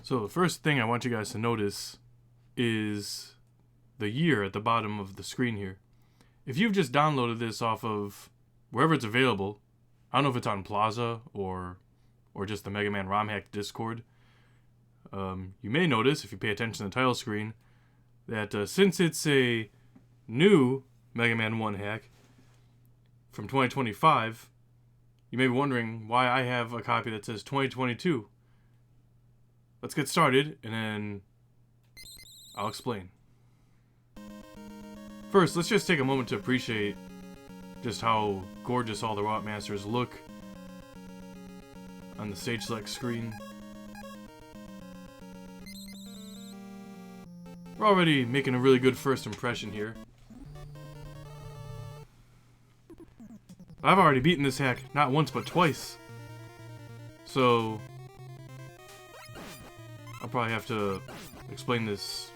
So the first thing I want you guys to notice is the year at the bottom of the screen here. If you've just downloaded this off of wherever it's available, I don't know if it's on Plaza or just the Mega Man ROM Hack Discord, you may notice, if you pay attention to the title screen, that since it's a new Mega Man 1 hack from 2025, you may be wondering why I have a copy that says 2022. Let's get started, and then I'll explain. First, let's just take a moment to appreciate just how gorgeous all the Robot Masters look on the stage select screen. We're already making a really good first impression here. I've already beaten this hack not once but twice, so I'll probably have to explain this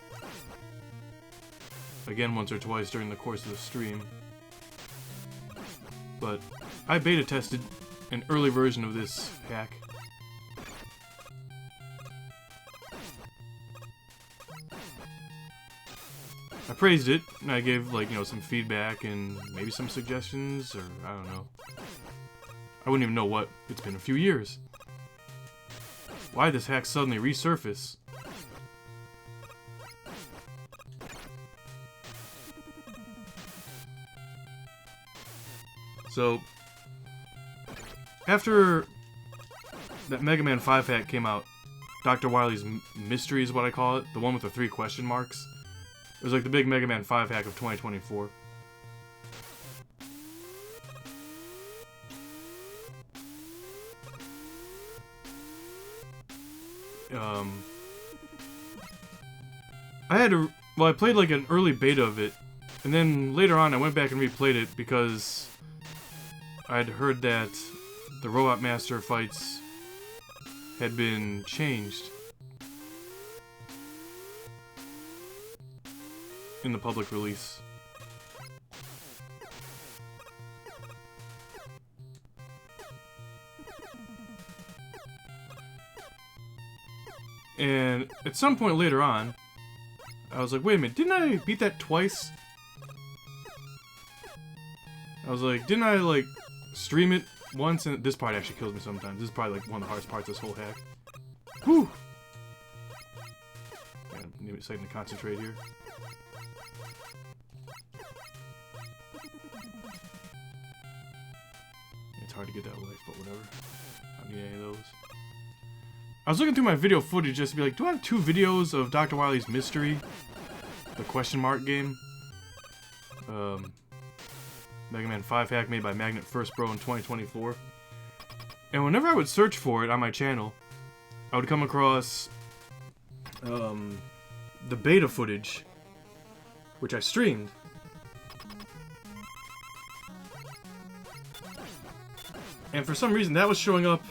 again once or twice during the course of the stream. But I beta tested an early version of this hack. I praised it, and I gave, some feedback and maybe some suggestions, or I don't know. I wouldn't even know what. It's been a few years. Why this hack suddenly resurface? So, after that Mega Man 5 hack came out, Dr. Wily's Mystery is what I call it, the one with the 3 question marks. It was like the big Mega Man 5 hack of 2024. I played like an early beta of it, and then later on I went back and replayed it because I'd heard that the Robot Master fights had been changed in the public release. And at some point later on, I was like, wait a minute, didn't I beat that twice? I was like, didn't I, stream it once? And this part actually kills me sometimes. This is probably, one of the hardest parts of this whole hack. Whew! Yeah, I need a second to concentrate here. It's hard to get that life, but whatever. I don't need any of those. I was looking through my video footage just to be like, do I have 2 videos of Dr. Wily's Mystery? The question mark game. Mega Man 5 hack made by Magnet First Bro in 2024. And whenever I would search for it on my channel, I would come across the beta footage, which I streamed. And for some reason that was showing up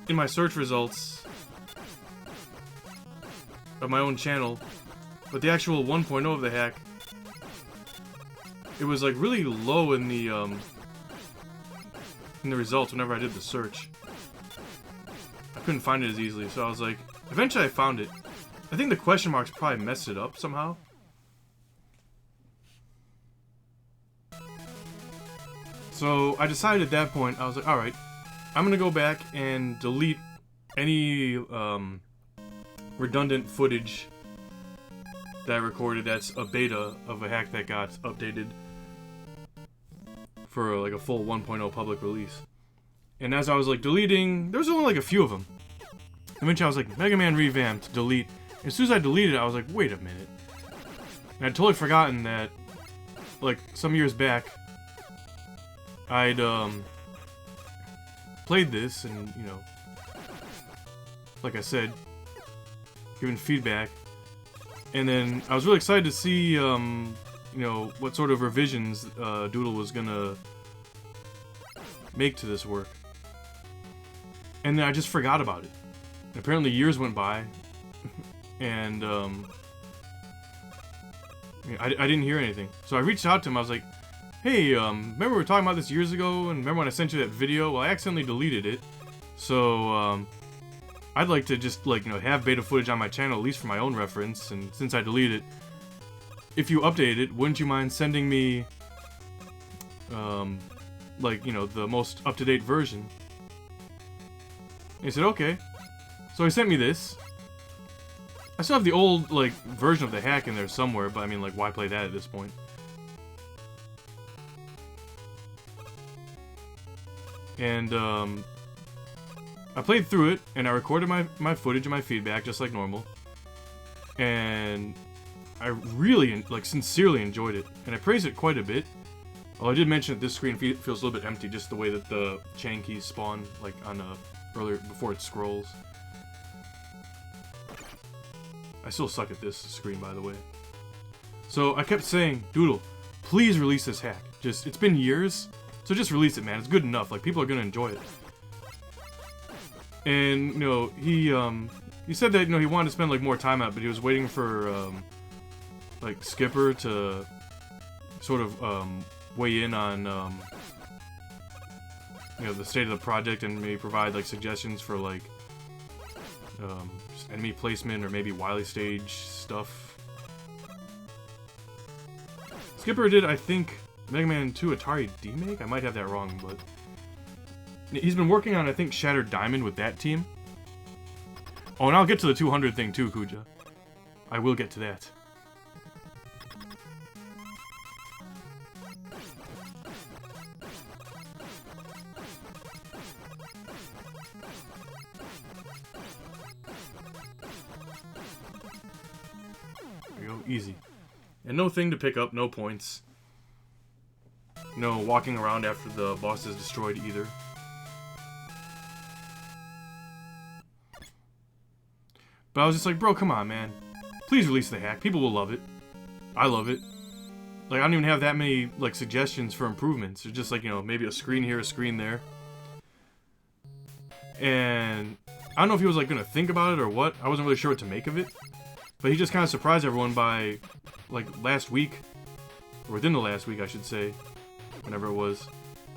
in my search results of my own channel, but the actual 1.0 of the hack, it was really low in the results whenever I did the search. I couldn't find it as easily, so I was like, eventually I found it. I think the question marks probably messed it up somehow. So I decided at that point, I was like, alright, I'm gonna go back and delete any redundant footage that I recorded that's a beta of a hack that got updated for a full 1.0 public release. And as I was deleting, there was only a few of them. Eventually I was like, Mega Man Revamped, delete. And as soon as I deleted it, I was like, wait a minute. And I'd totally forgotten that, some years back, I'd played this and, like I said, given feedback. And then I was really excited to see, what sort of revisions Doodle was gonna make to this work. And then I just forgot about it. And apparently years went by, and I didn't hear anything. So I reached out to him, I was like, hey, remember we were talking about this years ago, and remember when I sent you that video? Well, I accidentally deleted it. So, I'd like to just, like, you know, have beta footage on my channel, at least for my own reference, and since I deleted it, if you updated it, wouldn't you mind sending me, like, you know, the most up-to-date version? And he said, okay. So he sent me this. I still have the old, like, version of the hack in there somewhere, but I mean, like, why play that at this point? And, I played through it, and I recorded my footage and my feedback, just like normal. And I really, like, sincerely enjoyed it. And I praised it quite a bit. Well, I did mention that this screen feels a little bit empty, just the way that the chain keys spawn, like, on earlier, before it scrolls. I still suck at this screen, by the way. So I kept saying, Doodle, please release this hack. Just, it's been years, so just release it, man. It's good enough. Like, people are gonna enjoy it. And, you know, he said that, you know, he wanted to spend, like, more time on it, but he was waiting for, like, Skipper to sort of, weigh in on, you know, the state of the project and maybe provide, like, suggestions for, like, just enemy placement or maybe Wily stage stuff. Skipper did, I think, Mega Man 2 Atari D-Make? I might have that wrong, but... He's been working on, I think, Shattered Diamond with that team. Oh, and I'll get to the 200 thing too, Kuja. I will get to that. There we go, easy. And no thing to pick up, no points. No walking around after the boss is destroyed either. But I was just like, bro, come on, man. Please release the hack. People will love it. I love it. Like, I don't even have that many, like, suggestions for improvements. It's just like, you know, maybe a screen here, a screen there. And I don't know if he was, like, gonna think about it or what. I wasn't really sure what to make of it. But he just kind of surprised everyone by, like, last week. Or within the last week, I should say. Whenever it was.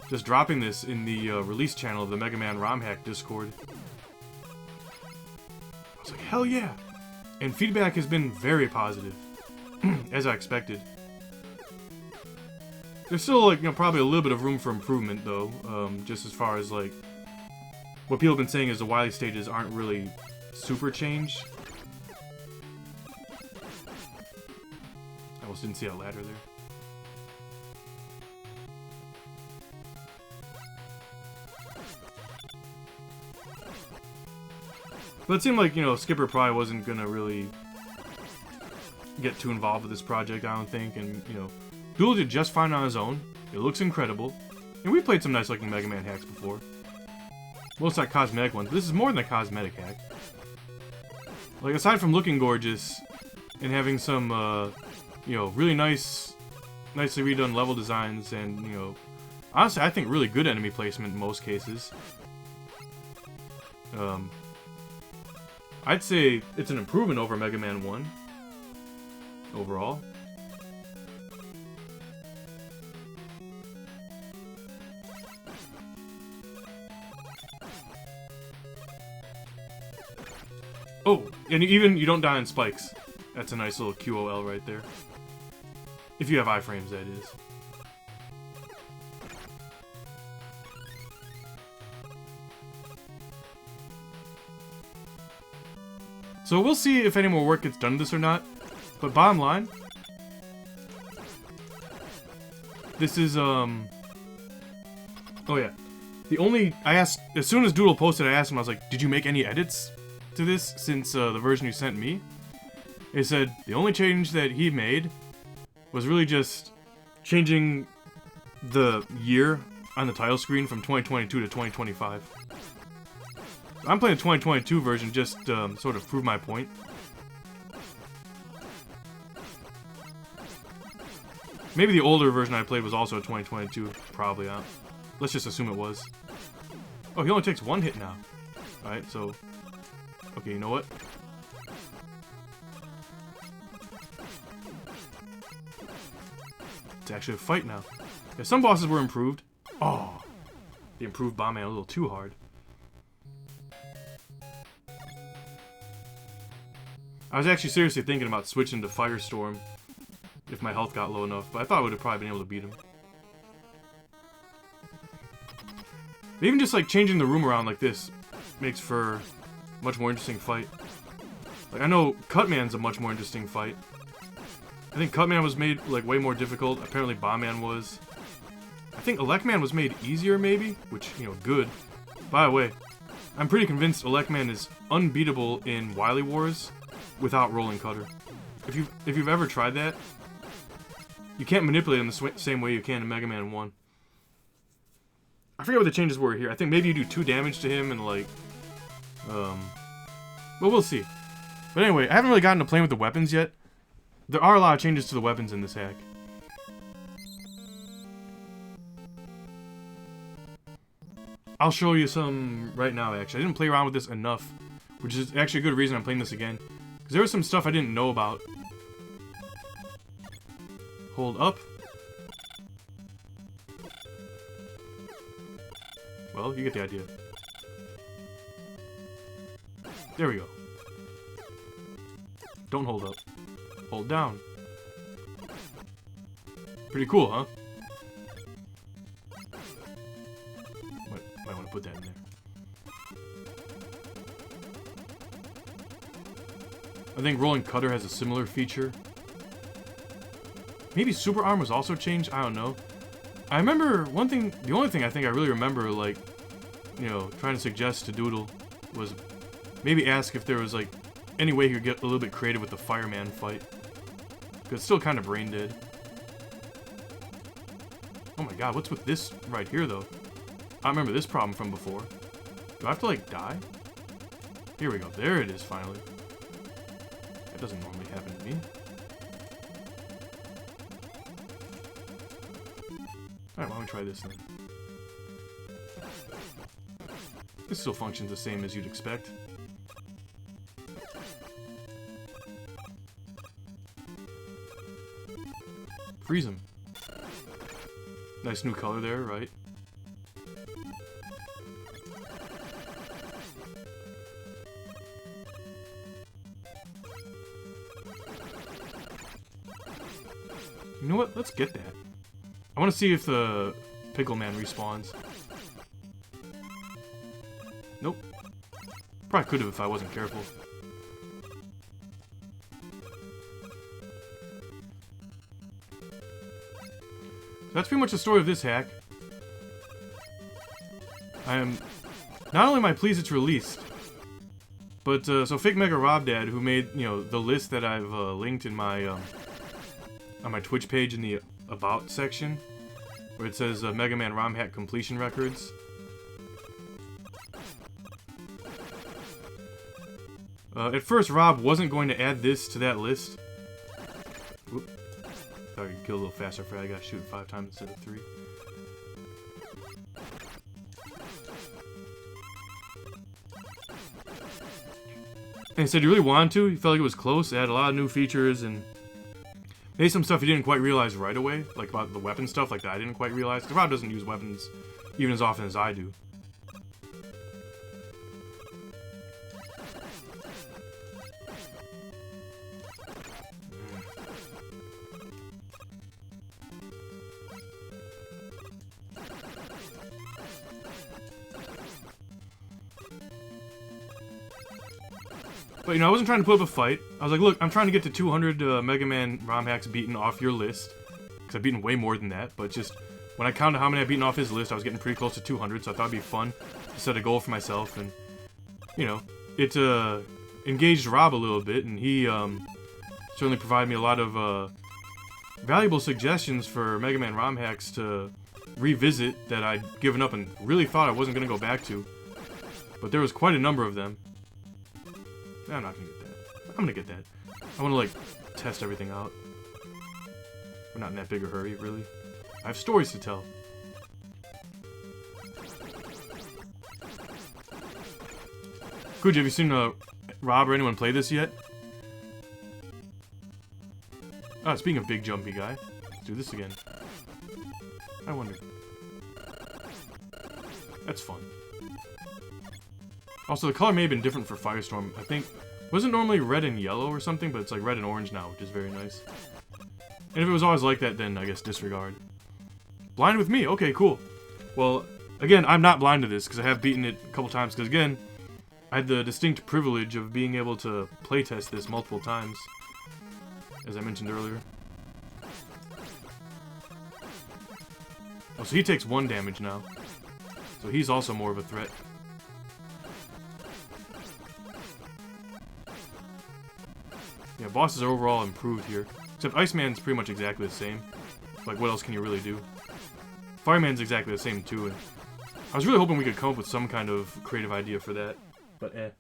Just dropping this in the release channel of the Mega Man ROM Hack Discord. I was like, hell yeah! And feedback has been very positive, as I expected. There's still, like, you know, probably a little bit of room for improvement, though, just as far as, like, what people have been saying is the Wily stages aren't really super changed. I almost didn't see that ladder there. But it seemed like, you know, Skipper probably wasn't gonna really get too involved with this project, I don't think. And, you know, Doodle did just fine on his own. It looks incredible. And we've played some nice looking Mega Man hacks before. Most like cosmetic ones, but this is more than a cosmetic hack. Like, aside from looking gorgeous and having some, you know, really nicely redone level designs and, you know, honestly, I think really good enemy placement in most cases. I'd say it's an improvement over Mega Man 1. Overall. Oh, and even you don't die on spikes. That's a nice little QOL right there. If you have iframes, that is. So we'll see if any more work gets done to this or not. But bottom line, this is, oh yeah. I asked, as soon as Doodle posted, I asked him, I was like, did you make any edits to this since the version you sent me? He said the only change that he made was really just changing the year on the title screen from 2022 to 2025. I'm playing the 2022 version just sort of prove my point. Maybe the older version I played was also a 2022. Probably not. Let's just assume it was. Oh, he only takes one hit now. Alright, so... Okay, you know what? It's actually a fight now. Yeah, some bosses were improved. Oh! They improved Bomb Man a little too hard. I was actually seriously thinking about switching to Firestorm if my health got low enough, but I thought I would have probably been able to beat him. Even just like changing the room around like this makes for a much more interesting fight. Like I know Cutman's a much more interesting fight. I think Cutman was made like way more difficult. Apparently Bombman was. I think Electman was made easier maybe, which, you know, good. By the way, I'm pretty convinced Electman is unbeatable in Wily Wars without Rolling Cutter. If you've ever tried that, you can't manipulate him the same way you can in Mega Man 1. I forget what the changes were here. I think maybe you do 2 damage to him and like, well, we'll see. But anyway, I haven't really gotten to playing with the weapons yet. There are a lot of changes to the weapons in this hack. I'll show you some right now, actually. I didn't play around with this enough, which is actually a good reason I'm playing this again. Because there was some stuff I didn't know about. Hold up. Well, you get the idea. There we go. Don't hold up. Hold down. Pretty cool, huh? Might want to put that in there. I think Rolling Cutter has a similar feature. Maybe Super Arm was also changed? I don't know. I remember one thing, the only thing I think I really remember, like, you know, trying to suggest to Doodle was maybe ask if there was, like, any way he could get a little bit creative with the Fireman fight. Because it's still kind of brain dead. Oh my god, what's with this right here, though? I remember this problem from before. Do I have to, like, die? Here we go. There it is, finally. That doesn't normally happen to me. Alright, why don't we try this then? This still functions the same as you'd expect. Freeze him. Nice new color there, right? You know what? Let's get that. I want to see if the Pickle Man respawns. Nope. Probably could have if I wasn't careful. That's pretty much the story of this hack. I am... Not only am I pleased it's released, but, so Fake Mega Rob Dad, who made, you know, the list that I've, linked in my, on my Twitch page in the About section, where it says, Mega Man ROM hack completion records. At first, Rob wasn't going to add this to that list. Whoop. Sorry, you kill a little faster for I gotta shoot 5 times instead of 3. And he said he really wanted to. He felt like it was close. It had a lot of new features and maybe some stuff he didn't quite realize right away, like about the weapon stuff, like that I didn't quite realize. Because Rob doesn't use weapons even as often as I do. But, you know, I wasn't trying to put up a fight. I was like, look, I'm trying to get to 200 Mega Man ROM hacks beaten off your list. Because I've beaten way more than that. But just, when I counted how many I've beaten off his list, I was getting pretty close to 200. So I thought it'd be fun to set a goal for myself. And, you know, it engaged Rob a little bit. And he certainly provided me a lot of valuable suggestions for Mega Man ROM hacks to revisit that I'd given up and really thought I wasn't going to go back to. But there was quite a number of them. I'm not gonna get that. I'm gonna get that. I wanna, like, test everything out. We're not in that big a hurry, really. I have stories to tell. Kuji, have you seen Rob or anyone play this yet? Ah, speaking of big jumpy guy, let's do this again. I wonder. That's fun. Also, the color may have been different for Firestorm. I think Wasn't normally red and yellow or something, but it's like red and orange now, which is very nice. And if it was always like that, then I guess disregard. Blind with me, okay, cool. Well, again, I'm not blind to this, because I have beaten it a couple times, because again, I had the distinct privilege of being able to playtest this multiple times, as I mentioned earlier. Oh, so he takes 1 damage now. So he's also more of a threat. Yeah, bosses are overall improved here. Except Iceman's pretty much exactly the same. Like, what else can you really do? Fireman's exactly the same, too. And I was really hoping we could come up with some kind of creative idea for that. But, It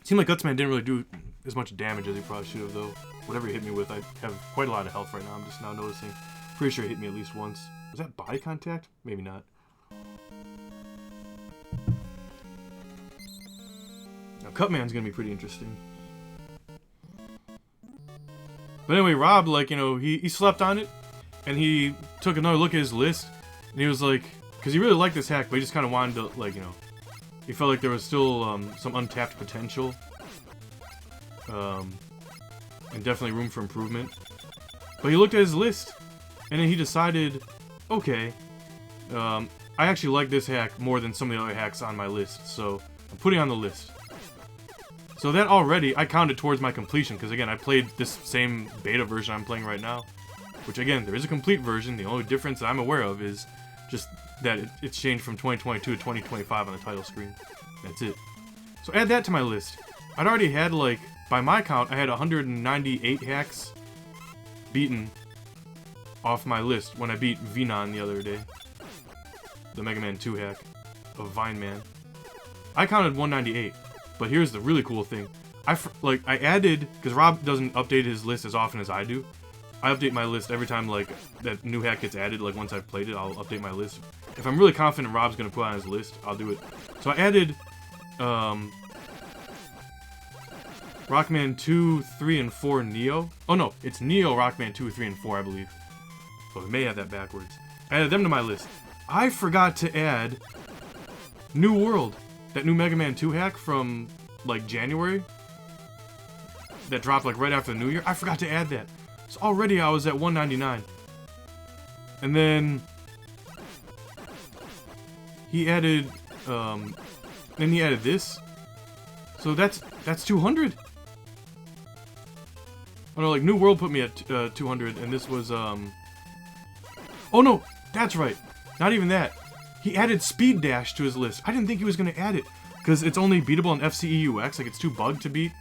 seemed like Gutsman didn't really do as much damage as he probably should have, though. Whatever he hit me with, I have quite a lot of health right now. I'm just now noticing. Pretty sure he hit me at least once. Was that body contact? Maybe not. Now, Cutman's gonna be pretty interesting. But anyway, Rob, like, you know, he slept on it, and he took another look at his list, and he was like, because he really liked this hack, but he just kind of wanted to, like, you know, he felt like there was still some untapped potential, and definitely room for improvement. But he looked at his list, and then he decided, okay, I actually like this hack more than some of the other hacks on my list, so I'm putting it on the list. So that already, I counted towards my completion, because again, I played this same beta version I'm playing right now. Which again, there is a complete version, the only difference that I'm aware of is just that it's changed from 2022 to 2025 on the title screen. That's it. So add that to my list. I'd already had, like, by my count, I had 198 hacks beaten off my list when I beat Venon the other day. The Mega Man 2 hack of Vine Man. I counted 198. But here's the really cool thing. I added, because Rob doesn't update his list as often as I do. I update my list every time, like, that new hack gets added. Like, once I've played it, I'll update my list. If I'm really confident Rob's going to put on his list, I'll do it. So I added, Rockman 2, 3, and 4 Neo. Oh no, it's Neo, Rockman 2, 3, and 4, I believe. Oh, we may have that backwards. I added them to my list. I forgot to add New World. That new Mega Man 2 hack from, like, January. That dropped, like, right after the New Year. I forgot to add that. So already I was at 199. And then he added, then he added this. So that's 200. Oh no, like, New World put me at 200, and this was, oh no, that's right. Not even that. He added Speed Dash to his list. I didn't think he was going to add it, because it's only beatable on FCEUX, like, it's too bugged to beat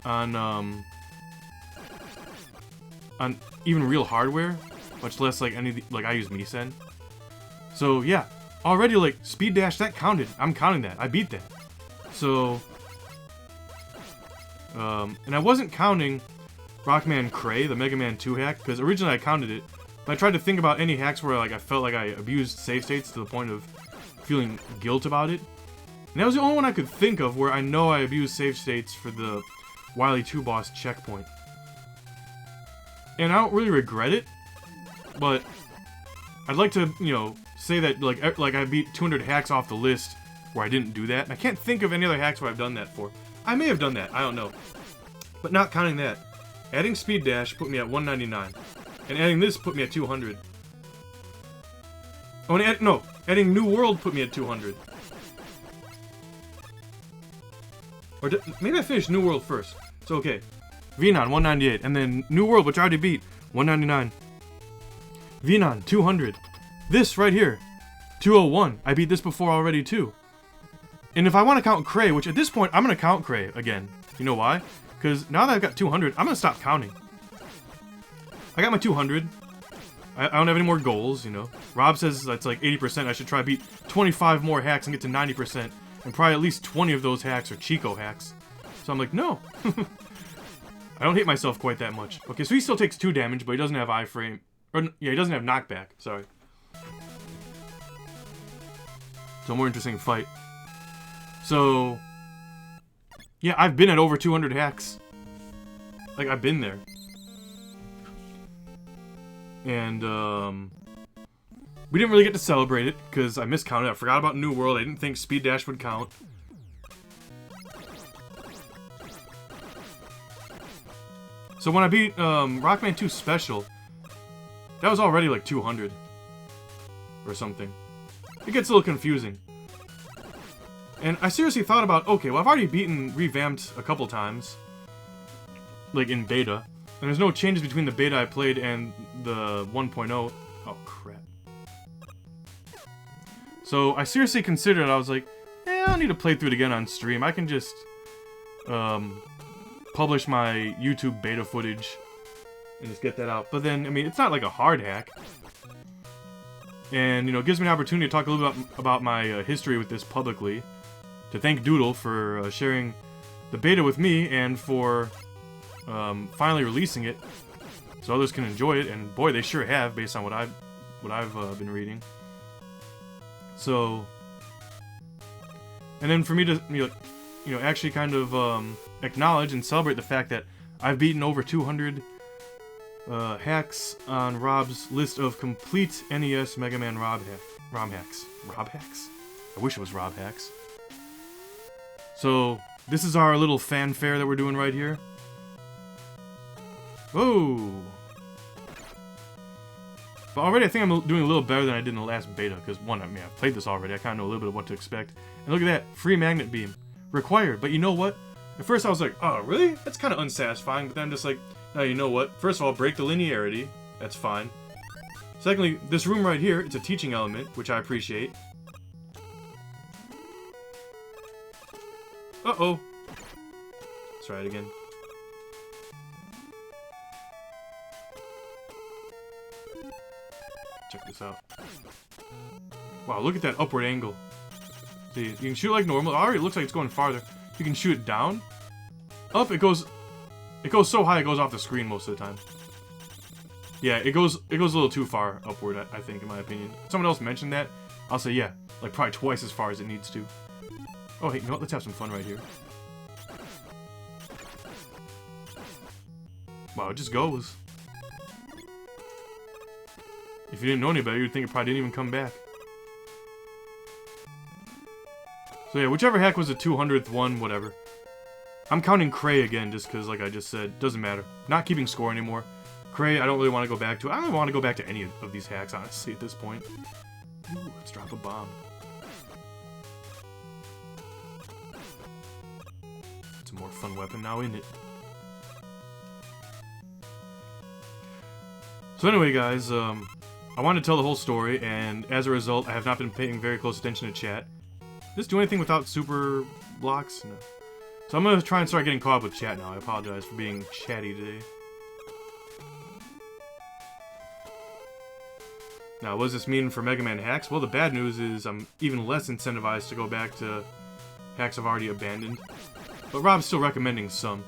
on even real hardware, much less, like, I use Misen. So, yeah, already, like, Speed Dash, that counted. I'm counting that. I beat that. So, and I wasn't counting Rockman Cray, the Mega Man 2 hack, because originally I counted it, but I tried to think about any hacks where, like, I felt like I abused save states to the point of feeling guilt about it. And that was the only one I could think of where I know I abused save states for the Wily 2 boss checkpoint. And I don't really regret it, but I'd like to, you know, say that, like I beat 200 hacks off the list where I didn't do that. And I can't think of any other hacks where I've done that for. I may have done that, I don't know. But not counting that. Adding Speed Dash put me at 199. And adding this put me at 200. Oh, and adding New World put me at 200. Or maybe I finished New World first. So, okay. Venon, 198. And then New World, which I already beat, 199. Venon, 200. This right here, 201. I beat this before already, too. And if I want to count Cray, which at this point, I'm going to count Cray again. You know why? Because now that I've got 200, I'm going to stop counting. I got my 200. I don't have any more goals, you know. Rob says that's like 80%. I should try to beat 25 more hacks and get to 90%. And probably at least 20 of those hacks are Chico hacks. So I'm like, no. I don't hate myself quite that much. Okay, so he still takes 2 damage, but he doesn't have iframe. Or, yeah, he doesn't have knockback. Sorry. So a more interesting fight. So, yeah, I've been at over 200 hacks. Like, I've been there. And, we didn't really get to celebrate it, because I miscounted. I forgot about New World. I didn't think Speed Dash would count. So when I beat Rockman 2 Special, that was already like 200 or something. It gets a little confusing. And I seriously thought about, okay, well I've already beaten Revamped a couple times, like in beta, and there's no changes between the beta I played and the 1.0. Oh crap. So I seriously considered, I was like, I don't need to play through it again on stream. I can just publish my YouTube beta footage and just get that out. But then, I mean, it's not like a hard hack. And, you know, it gives me an opportunity to talk a little bit about my history with this publicly. To thank Doodle for sharing the beta with me and for finally releasing it so others can enjoy it. And boy, they sure have, based on what I've been reading. So, and then for me to you know actually kind of acknowledge and celebrate the fact that I've beaten over 200 hacks on Rob's list of complete NES Mega Man ROM hacks. Rob hacks? I wish it was Rob hacks. So this is our little fanfare that we're doing right here. Whoa! But already I think I'm doing a little better than I did in the last beta, because one, I mean, I've played this already, I kind of know a little bit of what to expect. And look at that, free magnet beam. Required, but you know what? At first I was like, oh, really? That's kind of unsatisfying, but then I'm just like, now you know what? First of all, break the linearity, that's fine. Secondly, this room right here, it's a teaching element, which I appreciate. Uh-oh. Let's try it again. Check this out. Wow, look at that upward angle. See, you can shoot like normal. Already looks like it's going farther. You can shoot it down. Up, it goes so high it goes off the screen most of the time. Yeah, it goes a little too far upward, I think, in my opinion. Someone else mentioned that. I'll say, yeah, like probably twice as far as it needs to. Oh, hey, you know what? Let's have some fun right here. Wow, it just goes. If you didn't know any better, you'd think it probably didn't even come back. So yeah, whichever hack was the 200th one, whatever. I'm counting Cray again, just because, like I just said, doesn't matter. Not keeping score anymore. Cray, I don't really want to go back to. I don't really want to go back to any of these hacks, honestly, at this point. Ooh, let's drop a bomb. It's a more fun weapon now, isn't it? So anyway, guys, I wanted to tell the whole story, and as a result, I have not been paying very close attention to chat. Does this do anything without super blocks? No. So I'm going to try and start getting caught up with chat now. I apologize for being chatty today. Now, what does this mean for Mega Man hacks? Well, the bad news is I'm even less incentivized to go back to hacks I've already abandoned. But Rob's still recommending some.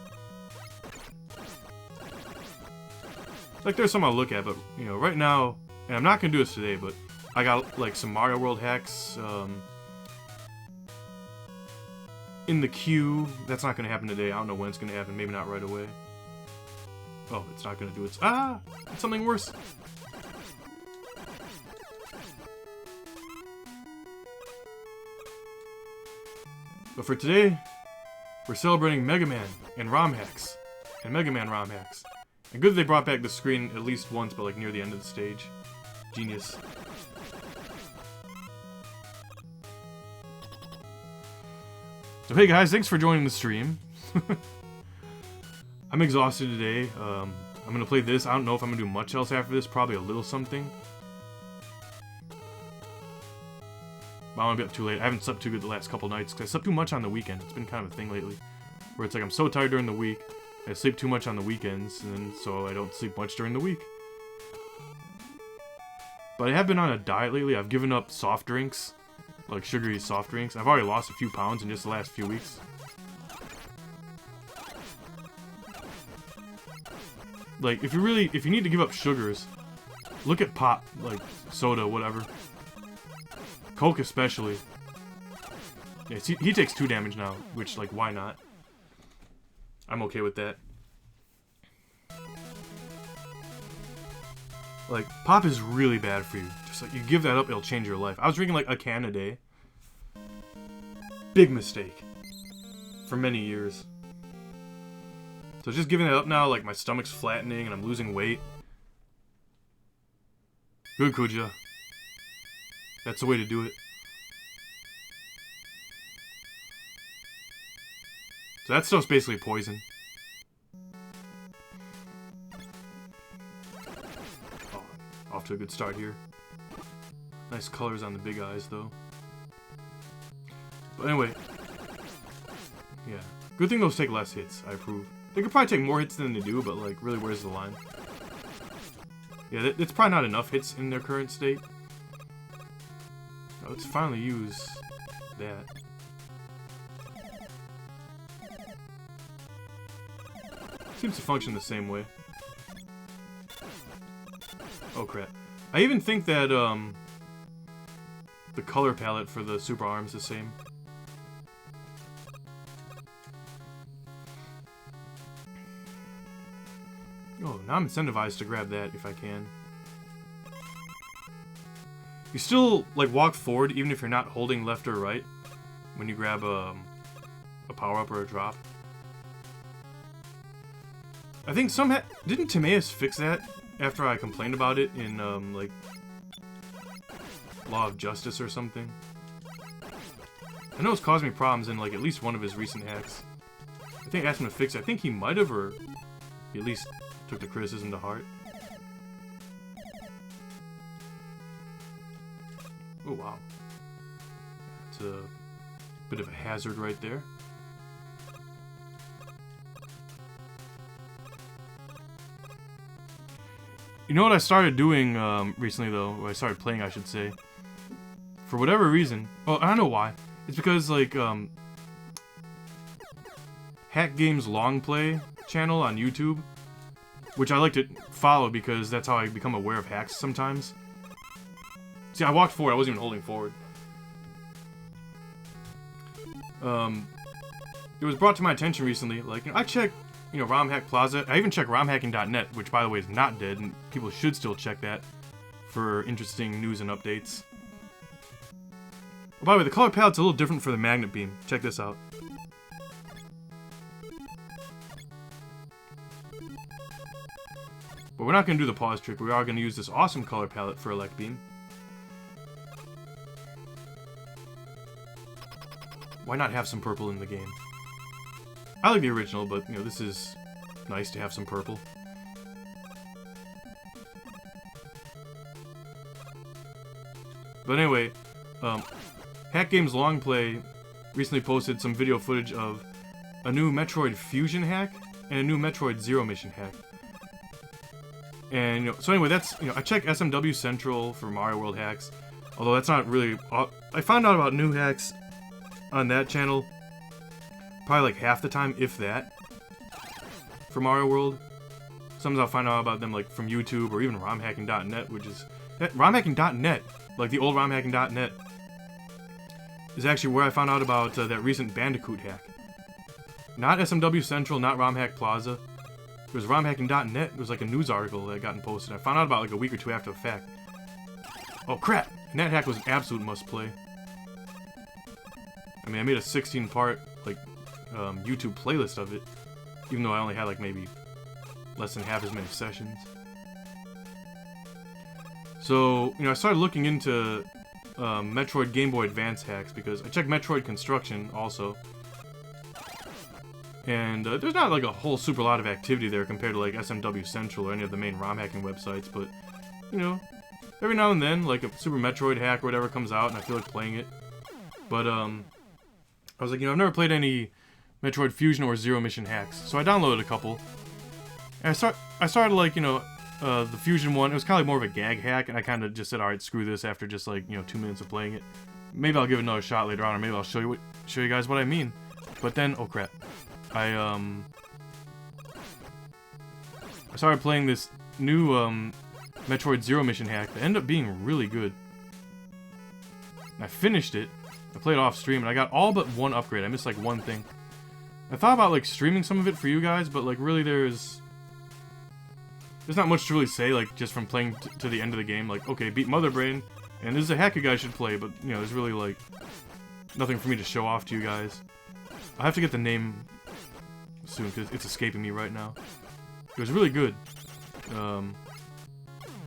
Like, there's some I'll look at, but, you know, right now, and I'm not going to do this today, but I got, like, some Mario World hacks, in the queue. That's not going to happen today. I don't know when it's going to happen. Maybe not right away. Oh, it's not going to do it. Ah! It's something worse. But for today, we're celebrating Mega Man and ROM hacks. And Mega Man ROM hacks. And good that they brought back the screen at least once, but like near the end of the stage. Genius. So hey guys, thanks for joining the stream. I'm exhausted today. I'm gonna play this. I don't know if I'm gonna do much else after this. Probably a little something. But I don't wanna be up too late. I haven't slept too good the last couple nights because I slept too much on the weekend. It's been kind of a thing lately. Where it's like I'm so tired during the week. I sleep too much on the weekends, and so I don't sleep much during the week. But I have been on a diet lately. I've given up soft drinks. Like sugary soft drinks. I've already lost a few pounds in just the last few weeks. Like, if you need to give up sugars, look at pop, like soda, whatever. Coke especially. Yeah, see, he takes 2 damage now, which, like, why not? I'm okay with that. Like, pop is really bad for you. Just like, you give that up, it'll change your life. I was drinking like a can a day. Big mistake. For many years. So just giving that up now, like my stomach's flattening and I'm losing weight. Good, Kuja. That's the way to do it. So that stuff's basically poison. Oh, off to a good start here. Nice colors on the big eyes, though. But anyway. Yeah. Good thing those take less hits, I approve. They could probably take more hits than they do, but, like, really, where's the line? Yeah, it's probably not enough hits in their current state. Now, let's finally use that. Seems to function the same way. Oh, crap. I even think that, the color palette for the super arm's the same. Oh, now I'm incentivized to grab that if I can. You still, like, walk forward even if you're not holding left or right when you grab a power-up or a drop. I think didn't Timaeus fix that after I complained about it in, like, Law of Justice or something? I know it's caused me problems in, like, at least one of his recent hacks. I think I asked him to fix it. I think he might have, or he at least took the criticism to heart. Oh, wow. It's a bit of a hazard right there. You know what I started doing recently, though? Or I started playing, I should say. For whatever reason. Oh, I don't know why. It's because, like, Hack Games Long Play channel on YouTube, which I like to follow because that's how I become aware of hacks sometimes. See, I walked forward, I wasn't even holding forward. It was brought to my attention recently, like, you know, I check, you know, ROM Hack Plaza. I even check romhacking.net, which, by the way, is not dead, and people should still check that for interesting news and updates. Oh, by the way, the color palette's a little different for the magnet beam. Check this out. But we're not going to do the pause trick. We are going to use this awesome color palette for Elect Beam. Why not have some purple in the game? I like the original, but, you know, this is nice to have some purple. But anyway, Hack Games Long Play recently posted some video footage of a new Metroid Fusion hack and a new Metroid Zero Mission hack. And, you know, so anyway, that's, you know, I check SMW Central for Mario World hacks, although that's not really, I found out about new hacks on that channel probably like half the time, if that, for Mario World. Sometimes I'll find out about them like from YouTube or even romhacking.net, which is, romhacking.net, like the old romhacking.net, is actually where I found out about that recent Bandicoot hack. Not SMW Central, not RomHack Plaza. It was romhacking.net. It was like a news article that had gotten posted. I found out about like a week or two after the fact. Oh crap! And that hack was an absolute must-play. I mean, I made a 16-part like YouTube playlist of it, even though I only had like maybe less than half as many sessions. So, you know, I started looking into Metroid Game Boy Advance hacks because I checked Metroid Construction also. And there's not like a whole super lot of activity there compared to like SMW Central or any of the main ROM hacking websites, but, you know, every now and then, like a Super Metroid hack or whatever comes out and I feel like playing it. But, I was like, you know, I've never played any Metroid Fusion or Zero Mission hacks, so I downloaded a couple. And I started like, you know, the Fusion one. It was kind of like more of a gag hack, and I kind of just said, alright, screw this after just like, you know, 2 minutes of playing it. Maybe I'll give it another shot later on, or maybe I'll show you guys what I mean. But then, oh crap. I started playing this new Metroid Zero Mission hack that ended up being really good. And I finished it. I played off stream and I got all but one upgrade. I missed like one thing. I thought about like streaming some of it for you guys, but like really there's not much to really say, like just from playing to the end of the game. Like, okay, beat Mother Brain, and this is a hack you guys should play, but you know, there's really like nothing for me to show off to you guys. I have to get the name soon because it's escaping me right now. It was really good.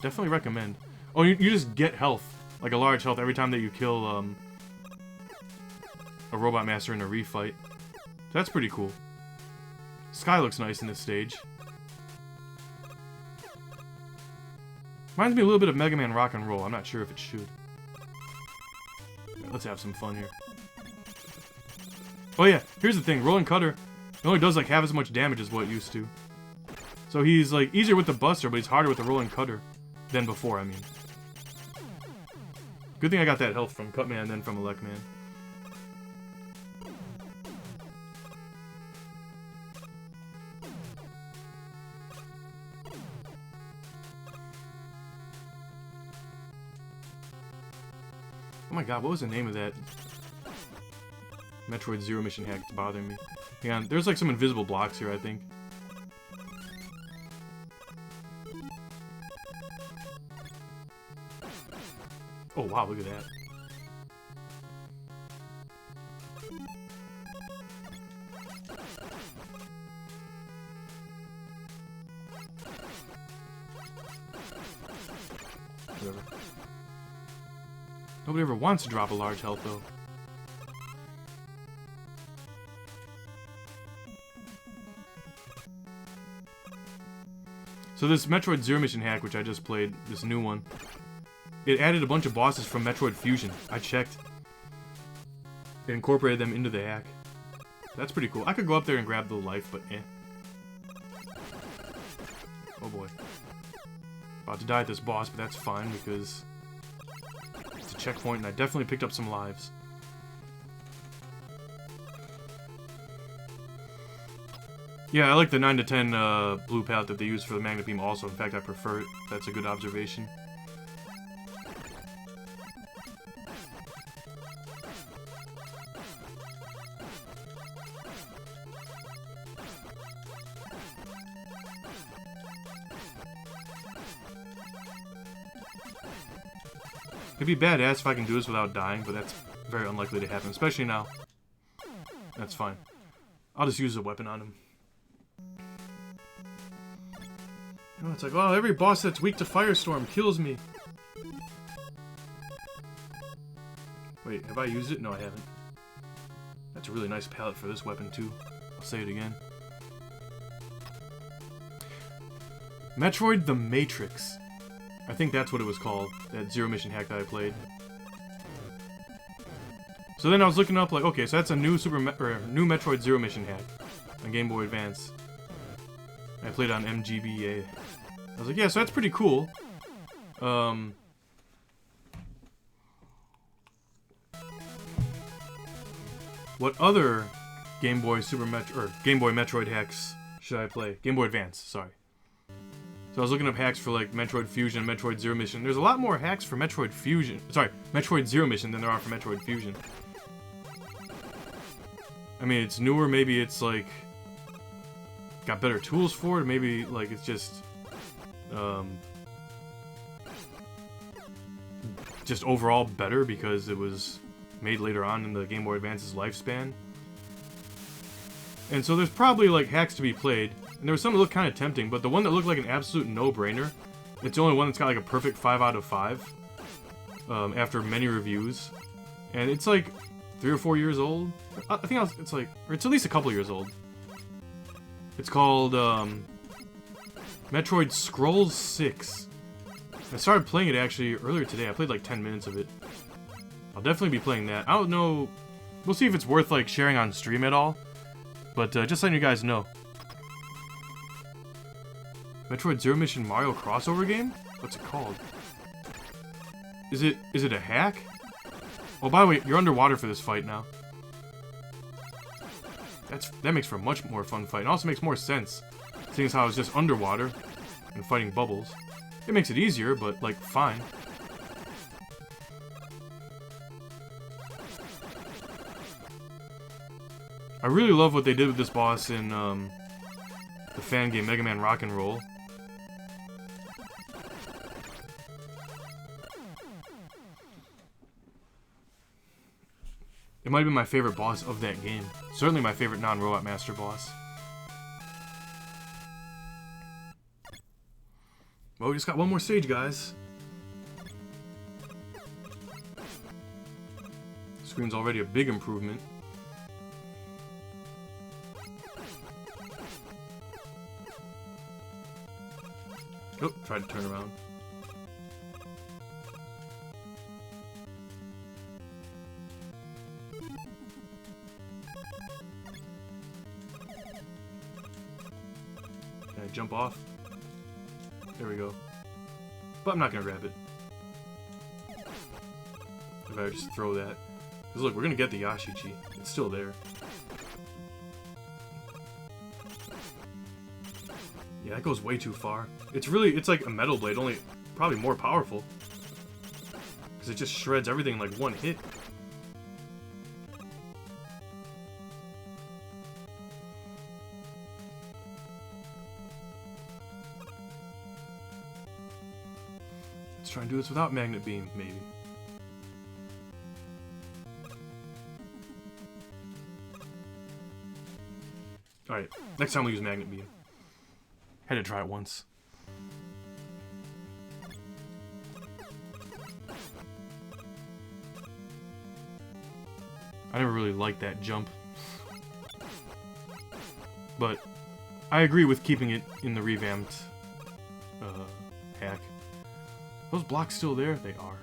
Definitely recommend. Oh, you just get health, like a large health every time that you kill a Robot Master in a refight. So that's pretty cool. Sky looks nice in this stage. Reminds me a little bit of Mega Man Rock and Roll. I'm not sure if it should. Let's have some fun here. Oh yeah, here's the thing. Rolling Cutter, it only does like half as much damage as what it used to. So he's like easier with the Buster, but he's harder with the Rolling Cutter than before, I mean. Good thing I got that health from Cutman and then from Electman. Oh my god, what was the name of that Metroid Zero mission hack that's bothering me? Hang on, there's like some invisible blocks here, I think. Oh wow, look at that. Whatever. Nobody ever wants to drop a large health, though. So this Metroid Zero Mission hack, which I just played, this new one, it added a bunch of bosses from Metroid Fusion. I checked. It incorporated them into the hack. That's pretty cool. I could go up there and grab the life, but eh. Oh boy. About to die at this boss, but that's fine because it's a checkpoint and I definitely picked up some lives. Yeah, I like the 9 to 10 blue palette that they use for the Magnet Beam also. In fact, I prefer it. That's a good observation. It'd be badass if I can do this without dying, but that's very unlikely to happen, especially now. That's fine. I'll just use a weapon on him. You know, it's like, oh, every boss that's weak to Firestorm kills me. Wait, have I used it? No, I haven't. That's a really nice palette for this weapon, too. I'll say it again. Metroid the Matrix. I think that's what it was called, that Zero Mission hack that I played. So then I was looking up, like, okay, so that's a new new Metroid Zero Mission hack on Game Boy Advance. I played on MGBA. I was like, yeah, so that's pretty cool. What other Game Boy Game Boy Metroid hacks should I play? Game Boy Advance, sorry. So I was looking up hacks for like Metroid Fusion, Metroid Zero Mission. There's a lot more hacks for Metroid Fusion. Sorry, Metroid Zero Mission than there are for Metroid Fusion. I mean, it's newer. Maybe it's like got better tools for it. Maybe like it's just overall better because it was made later on in the Game Boy Advance's lifespan. And so there's probably like hacks to be played. And there was some that looked kind of tempting, but the one that looked like an absolute no-brainer, it's the only one that's got like a perfect 5 out of 5 after many reviews. And it's like 3 or 4 years old. I think it's like, or it's at least a couple years old. It's called Metroid Scrolls 6. I started playing it actually earlier today. I played like 10 minutes of it. I'll definitely be playing that. I don't know. We'll see if it's worth like sharing on stream at all. But just letting you guys know. Metroid Zero Mission Mario crossover game? What's it called? Is it a hack? Oh, by the way, you're underwater for this fight now. That makes for a much more fun fight. It also makes more sense, seeing as how it's just underwater and fighting bubbles. It makes it easier, but like fine. I really love what they did with this boss in the fan game Mega Man Rock and Roll. It might have been my favorite boss of that game. Certainly my favorite non-Robot Master boss. Well, we just got one more stage, guys. Screen's already a big improvement. Oh, tried to turn around. Can I jump off? There we go. But I'm not gonna grab it. If I just throw that. Because look, we're gonna get the Yashichi. It's still there. Yeah, that goes way too far. It's like a metal blade, only probably more powerful. Because it just shreds everything in like one hit. Let's try and do this without Magnet Beam, maybe. Alright, next time we'll use Magnet Beam. Had to try it once. I never really liked that jump. But I agree with keeping it in the revamped hack. Those blocks still there? They are.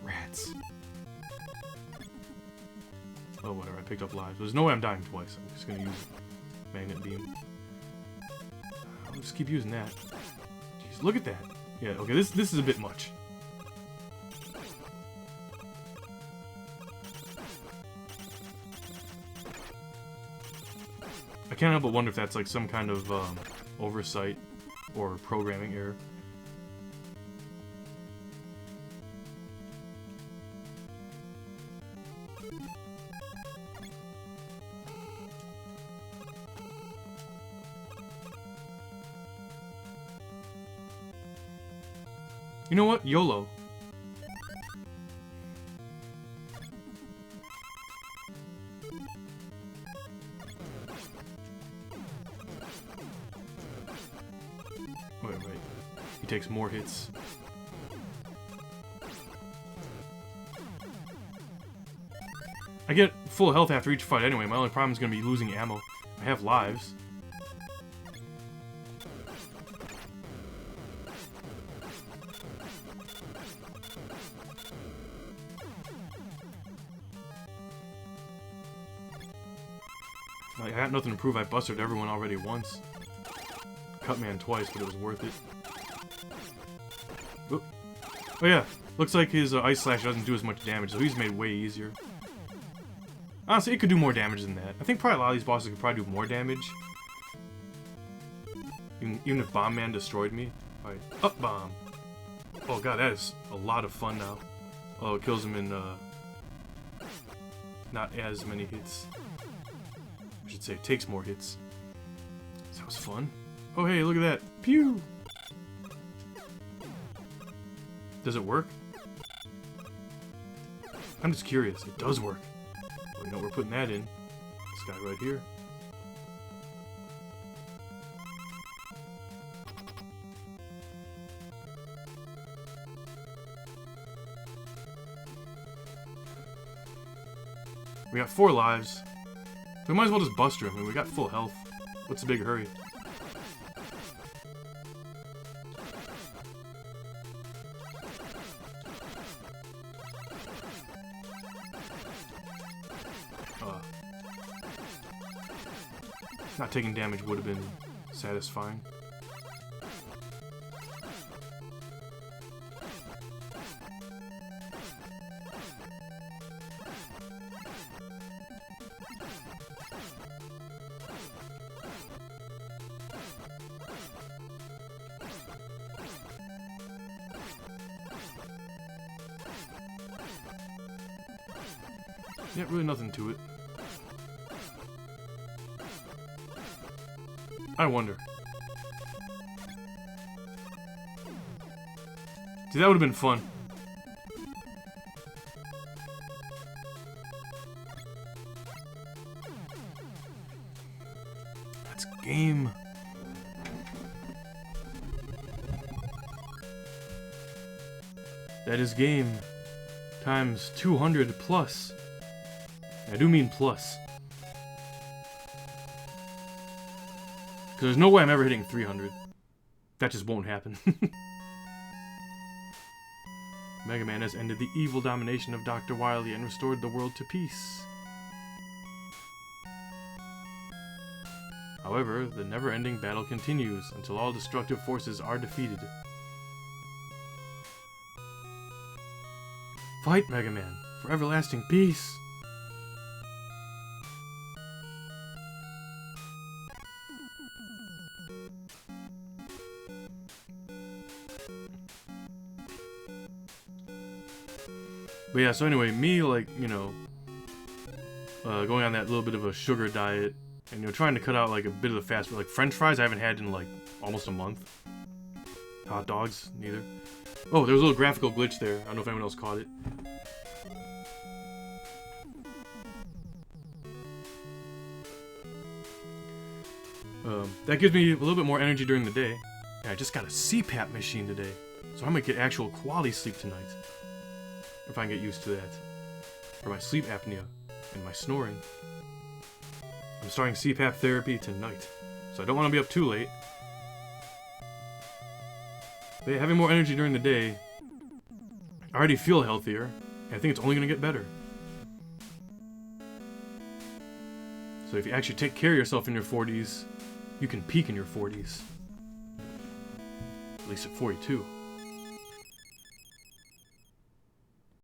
Rats. Oh, whatever. I picked up lives. There's no way I'm dying twice. I'm just gonna use Magnet Beam. I'll just keep using that. Jeez, look at that. Yeah, okay, this is a bit much. I can't help but wonder if that's like some kind of oversight or programming error. You know what? YOLO. Wait. He takes more hits. I get full health after each fight anyway. My only problem is going to be losing ammo. I have lives. Like, I got nothing to prove. I busted everyone already once. Cut man twice, but it was worth it. Oop. Oh yeah, looks like his Ice Slash doesn't do as much damage, so he's made way easier. Honestly, it could do more damage than that. I think probably a lot of these bosses could probably do more damage. Even if Bomb Man destroyed me. Alright, up bomb. Oh god, that is a lot of fun now. Oh, it kills him in not as many hits. I should say it takes more hits. That was fun. Oh hey, look at that. Pew! Does it work? I'm just curious. It does work. Well, you know, we're putting that in. This guy right here. We got 4 lives. We might as well just buster him. I mean, we got full health. What's the big hurry? Not taking damage would have been satisfying. Yeah, really nothing to it. I wonder. See, that would have been fun. That's game. That is game times 200 plus. I do mean plus. Because there's no way I'm ever hitting 300. That just won't happen. Mega Man has ended the evil domination of Dr. Wily and restored the world to peace. However, the never-ending battle continues until all destructive forces are defeated. Fight, Mega Man, for everlasting peace! But yeah, so anyway, me, like, you know, going on that little bit of a sugar diet, and, you know, trying to cut out, like, a bit of the fast food. Like, French fries I haven't had in, like, almost a month. Hot dogs, neither. Oh, there was a little graphical glitch there. I don't know if anyone else caught it. That gives me a little bit more energy during the day. And I just got a CPAP machine today, so I'm gonna get actual quality sleep tonight. If I can get used to that. For my sleep apnea and my snoring. I'm starting CPAP therapy tonight, so I don't want to be up too late. But yeah, having more energy during the day, I already feel healthier, and I think it's only going to get better. So if you actually take care of yourself in your 40s, you can peak in your 40s. At least at 42.